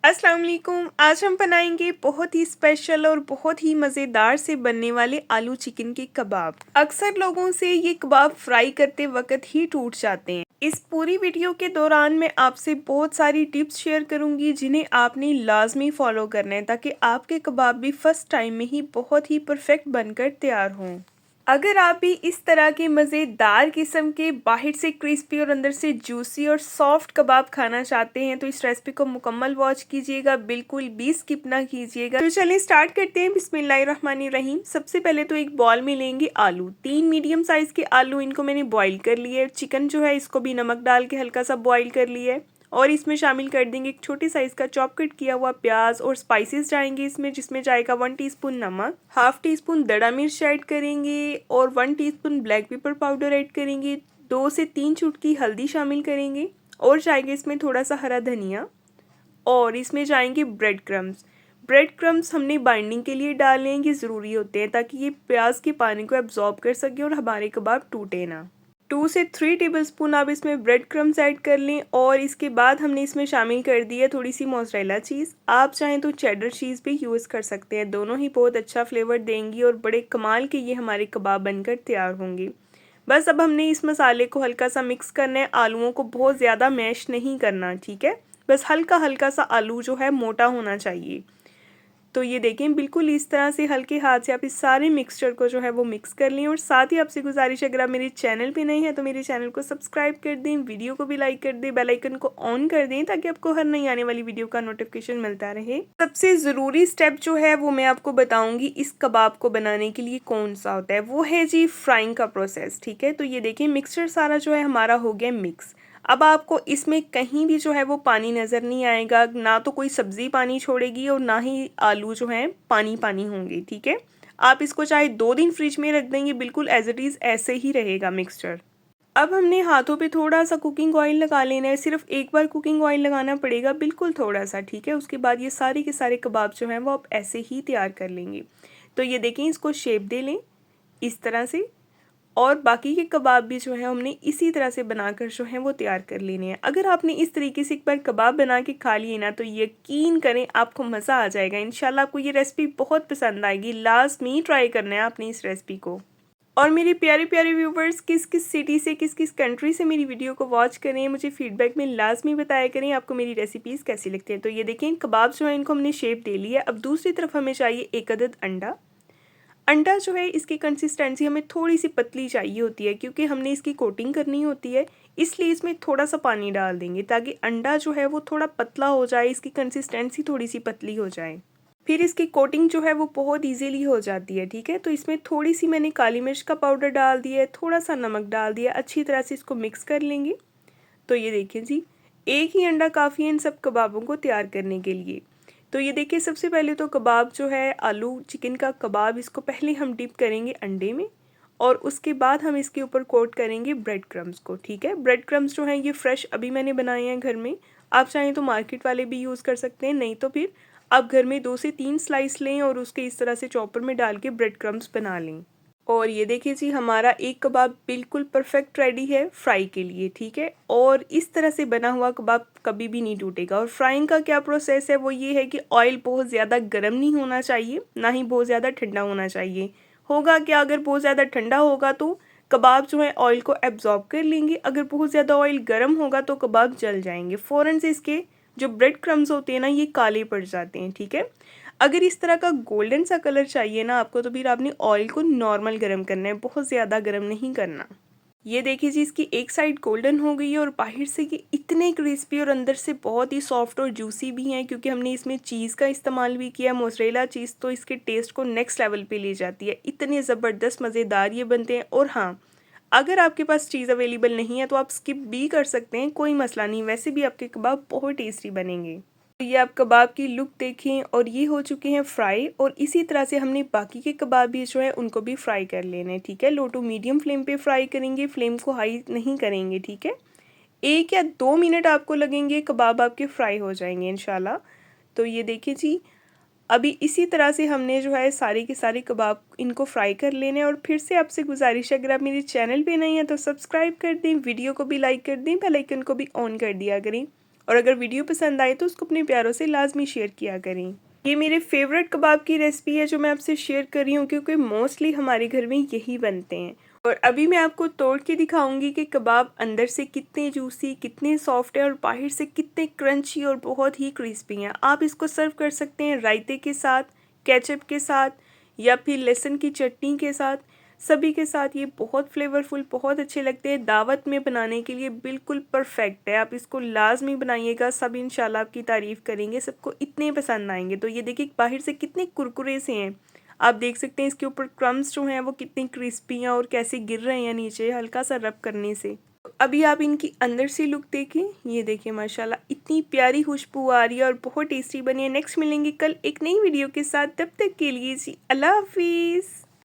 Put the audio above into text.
अस्सलाम वालेकुम। आज हम बनाएंगे बहुत ही स्पेशल और बहुत ही मज़ेदार से बनने वाले आलू चिकन के कबाब। अक्सर लोगों से ये कबाब फ्राई करते वक्त ही टूट जाते हैं। इस पूरी वीडियो के दौरान मैं आपसे बहुत सारी टिप्स शेयर करूंगी जिन्हें आपने लाजमी फॉलो करना है ताकि आपके कबाब भी फर्स्ट टाइम में ही बहुत ही परफेक्ट बनकर तैयार हों। अगर आप भी इस तरह के मज़ेदार किस्म के बाहर से क्रिस्पी और अंदर से जूसी और सॉफ्ट कबाब खाना चाहते हैं तो इस रेसिपी को मुकम्मल वॉच कीजिएगा, बिल्कुल भी स्किप ना कीजिएगा। तो चलिए स्टार्ट करते हैं। बिस्मिल्लाहिर्रहमानिर्रहीम। सबसे पहले तो एक बॉल में लेंगे आलू, 3 मीडियम साइज़ के आलू, इनको मैंने बॉईल कर लिया है। चिकन जो है इसको भी नमक डाल के हल्का सा बॉईल कर लिया है और इसमें शामिल कर देंगे एक छोटे साइज़ का चॉप कट किया हुआ प्याज और स्पाइसेस जाएंगे इसमें, जिसमें जाएगा 1 टीस्पून नमक, हाफ टी स्पून दड़ा मिर्च ऐड करेंगे और 1 teaspoon black pepper powder add करेंगे। 2 से 3 चुटकी हल्दी शामिल करेंगे और जाएंगे इसमें थोड़ा सा हरा धनिया और इसमें जाएंगे ब्रेड क्रम्स। ब्रेड क्रम्स हमने बाइंडिंग के लिए डालने हैं, ये ज़रूरी होते हैं ताकि ये प्याज के पानी को एब्जॉर्ब कर सके और हमारे कबाब टूटे ना। 2 से 3 टेबलस्पून आप इसमें ब्रेड क्रम्स ऐड कर लें और इसके बाद हमने इसमें शामिल कर दी है थोड़ी सी मोज़रेला चीज़। आप चाहें तो चेडर चीज़ भी यूज़ कर सकते हैं, दोनों ही बहुत अच्छा फ्लेवर देंगी और बड़े कमाल के ये हमारे कबाब बनकर तैयार होंगे। बस अब हमने इस मसाले को हल्का सा मिक्स करना है, आलूओं को बहुत ज़्यादा मैश नहीं करना, ठीक है। बस हल्का हल्का सा आलू जो है मोटा होना चाहिए। तो ये देखें बिल्कुल इस तरह से हल्के हाथ से आप इस सारे मिक्सचर को जो है वो मिक्स कर लें। और साथ ही आपसे गुजारिश है, अगर आप मेरे चैनल पे नए हैं तो मेरे चैनल को सब्सक्राइब कर दें, वीडियो को भी लाइक कर दें, बेल आइकन को ऑन कर दें ताकि आपको हर नई आने वाली वीडियो का नोटिफिकेशन मिलता रहे। सबसे ज़रूरी स्टेप जो है वो मैं आपको बताऊँगी इस कबाब को बनाने के लिए कौन सा होता है, वो है जी फ्राइंग का प्रोसेस, ठीक है। तो ये देखें मिक्सचर सारा जो है हमारा हो गया मिक्स। अब आपको इसमें कहीं भी जो है वो पानी नज़र नहीं आएगा, ना तो कोई सब्ज़ी पानी छोड़ेगी और ना ही आलू जो हैं पानी पानी होंगे, ठीक है। आप इसको चाहे 2 दिन फ्रिज में रख देंगे, बिल्कुल एज इट इज़ ऐसे ही रहेगा मिक्सचर। अब हमने हाथों पे थोड़ा सा कुकिंग ऑयल लगा लेना है, सिर्फ एक बार कुकिंग ऑयल लगाना पड़ेगा, बिल्कुल थोड़ा सा, ठीक है। उसके बाद ये सारे के सारे कबाब जो हैं वो आप ऐसे ही तैयार कर लेंगे। तो ये देखें इसको शेप दे लें इस तरह से और बाकी के कबाब भी जो है हमने इसी तरह से बनाकर जो है वो तैयार कर लेने हैं। अगर आपने इस तरीके से एक बार कबाब बना के खा लिए ना तो यकीन करें आपको मज़ा आ जाएगा। इंशाल्लाह आपको ये रेसिपी बहुत पसंद आएगी, लाजमी ट्राई करना है आपने इस रेसिपी को। और मेरे प्यारे प्यारे व्यूवर्स किस किस सिटी से, किस किस कंट्री से मेरी वीडियो को वॉच करें, मुझे फीडबैक में लाजमी बताया करें आपको मेरी रेसिपीज़ कैसी लगती हैं। तो ये देखें कबाब जो है इनको हमने शेप दे लिया। अब दूसरी तरफ हमें चाहिए 1 अदद अंडा। अंडा जो है इसकी कंसिस्टेंसी हमें थोड़ी सी पतली चाहिए होती है क्योंकि हमने इसकी कोटिंग करनी होती है, इसलिए इसमें थोड़ा सा पानी डाल देंगे ताकि अंडा जो है वो थोड़ा पतला हो जाए, इसकी कंसिस्टेंसी थोड़ी सी पतली हो जाए, फिर इसकी कोटिंग जो है वो बहुत इजीली हो जाती है, ठीक है। तो इसमें थोड़ी सी मैंने काली मिर्च का पाउडर डाल दिया है, थोड़ा सा नमक डाल दिया, अच्छी तरह से इसको मिक्स कर लेंगे। तो ये देखिए जी, एक ही अंडा काफ़ी है इन सब कबाबों को तैयार करने के लिए। तो ये देखिए सबसे पहले तो कबाब जो है आलू चिकन का कबाब, इसको पहले हम डिप करेंगे अंडे में और उसके बाद हम इसके ऊपर कोट करेंगे ब्रेड क्रम्स को, ठीक है। ब्रेड क्रम्स जो हैं ये फ्रेश अभी मैंने बनाए हैं घर में, आप चाहें तो मार्केट वाले भी यूज़ कर सकते हैं, नहीं तो फिर आप घर में 2 से 3 स्लाइस लें और उसके इस तरह से चॉपर में डाल के ब्रेड क्रम्स बना लें। और ये देखिए जी हमारा एक कबाब बिल्कुल परफेक्ट रेडी है फ्राई के लिए, ठीक है। और इस तरह से बना हुआ कबाब कभी भी नहीं टूटेगा। और फ्राइंग का क्या प्रोसेस है वो ये है कि ऑयल बहुत ज़्यादा गर्म नहीं होना चाहिए, ना ही बहुत ज़्यादा ठंडा होना चाहिए। होगा क्या, अगर बहुत ज़्यादा ठंडा होगा तो कबाब जो है ऑयल को एब्जॉर्ब कर लेंगे, अगर बहुत ज़्यादा ऑयल गर्म होगा तो कबाब जल जाएंगे, फ़ौरन से इसके जो ब्रेड क्रम्स होते हैं ना ये काले पड़ जाते हैं, ठीक है। अगर इस तरह का गोल्डन सा कलर चाहिए ना आपको तो फिर आपने ऑयल को नॉर्मल गर्म करना है, बहुत ज़्यादा गर्म नहीं करना। ये देखिए जी इसकी एक साइड गोल्डन हो गई है और बाहर से ये इतने क्रिस्पी और अंदर से बहुत ही सॉफ्ट और जूसी भी हैं क्योंकि हमने इसमें चीज़ का इस्तेमाल भी किया, मोज़रेला चीज़, तो इसके टेस्ट को नेक्स्ट लेवल पे ले जाती है। इतने ज़बरदस्त मज़ेदार ये बनते हैं। और हाँ, अगर आपके पास चीज़ अवेलेबल नहीं है तो आप स्किप भी कर सकते हैं, कोई मसला नहीं, वैसे भी आपके कबाब बहुत टेस्टी बनेंगे। तो ये आप कबाब की लुक देखें और ये हो चुके हैं फ्राई। और इसी तरह से हमने बाकी के कबाब भी जो है उनको भी फ्राई कर लेने हैं, ठीक है। लो टू मीडियम फ्लेम पे फ्राई करेंगे, फ्लेम को हाई नहीं करेंगे, ठीक है। 1 या 2 मिनट आपको लगेंगे, कबाब आपके फ्राई हो जाएंगे इंशाल्लाह। तो ये देखिए जी अभी इसी तरह से हमने जो है सारे के सारे कबाब इनको फ्राई कर लेने हैं। और फिर से आपसे गुजारिश है, अगर आप मेरे चैनल पे नहीं हैं तो सब्सक्राइब कर दें, वीडियो को भी लाइक कर दें, बेल आइकन को भी ऑन कर दिया करें। और अगर वीडियो पसंद आए तो उसको अपने प्यारों से लाजमी शेयर किया करें। ये मेरे फेवरेट कबाब की रेसिपी है जो मैं आपसे शेयर कर रही हूँ क्योंकि मोस्टली हमारे घर में यही बनते हैं। और अभी मैं आपको तोड़ के दिखाऊंगी कि कबाब अंदर से कितने जूसी, कितने सॉफ्ट है और बाहर से कितने क्रंची और बहुत ही क्रिस्पी हैं। आप इसको सर्व कर सकते हैं रायते के साथ, केचप के साथ या फिर लहसुन की चटनी के साथ, सभी के साथ ये बहुत फ्लेवरफुल, बहुत अच्छे लगते हैं। दावत में बनाने के लिए बिल्कुल परफेक्ट है। आप इसको लाजमी बनाइएगा, सब इंशाल्लाह आपकी तारीफ़ करेंगे, सबको इतने पसंद आएंगे। तो ये देखिए बाहर से कितने कुरकुरे से हैं, आप देख सकते हैं इसके ऊपर क्रम्स जो हैं वो कितने क्रिस्पी हैं और कैसे गिर रहे हैं नीचे हल्का सा रब करने से। अभी आप इनकी अंदर से लुक देखें, ये देखिए माशाल्लाह इतनी प्यारी खुशबू आ रही है और बहुत टेस्टी बनी है। नेक्स्ट मिलेंगे कल एक नई वीडियो के साथ, तब तक के लिए जी अल्लाह हाफिज़।